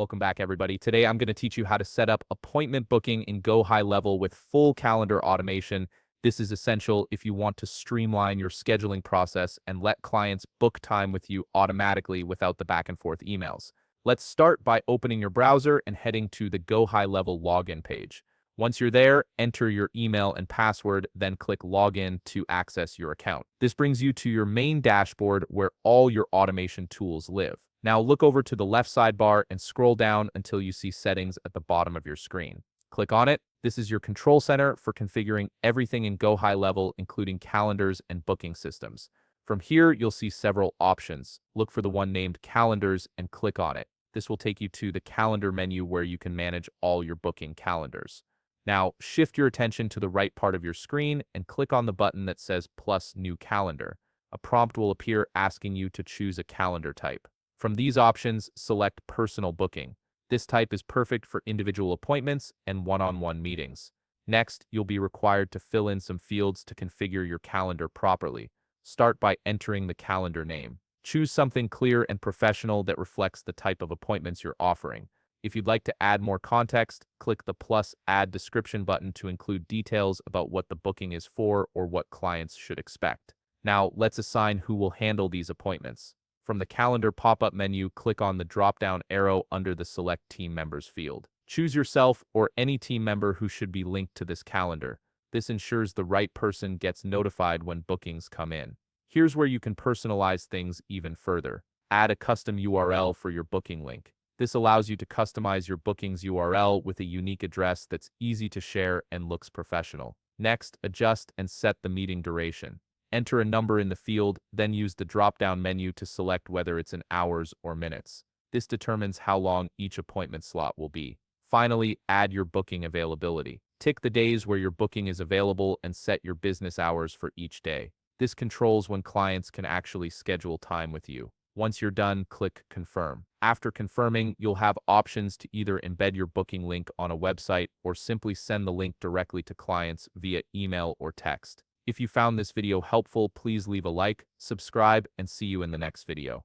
Welcome back, everybody. Today, I'm going to teach you how to set up appointment booking in GoHighLevel with full calendar automation. This is essential if you want to streamline your scheduling process and let clients book time with you automatically without the back and forth emails. Let's start by opening your browser and heading to the GoHighLevel login page. Once you're there, enter your email and password, then click Login to access your account. This brings you to your main dashboard where all your automation tools live. Now look over to the left sidebar and scroll down until you see Settings at the bottom of your screen. Click on it. This is your control center for configuring everything in GoHighLevel, including calendars and booking systems. From here, you'll see several options. Look for the one named Calendars and click on it. This will take you to the Calendar menu where you can manage all your booking calendars. Now, shift your attention to the right part of your screen and click on the button that says Plus New Calendar. A prompt will appear asking you to choose a calendar type. From these options, select Personal Booking. This type is perfect for individual appointments and one-on-one meetings. Next, you'll be required to fill in some fields to configure your calendar properly. Start by entering the calendar name. Choose something clear and professional that reflects the type of appointments you're offering. If you'd like to add more context, click the plus Add Description button to include details about what the booking is for or what clients should expect. Now, let's assign who will handle these appointments. From the Calendar pop-up menu, click on the drop-down arrow under the Select Team Members field. Choose yourself or any team member who should be linked to this calendar. This ensures the right person gets notified when bookings come in. Here's where you can personalize things even further. Add a custom URL for your booking link. This allows you to customize your booking's URL with a unique address that's easy to share and looks professional. Next, adjust and set the meeting duration. Enter a number in the field, then use the drop-down menu to select whether it's in hours or minutes. This determines how long each appointment slot will be. Finally, add your booking availability. Tick the days where your booking is available and set your business hours for each day. This controls when clients can actually schedule time with you. Once you're done, click Confirm. After confirming, you'll have options to either embed your booking link on a website or simply send the link directly to clients via email or text. If you found this video helpful, please leave a like, subscribe, and see you in the next video.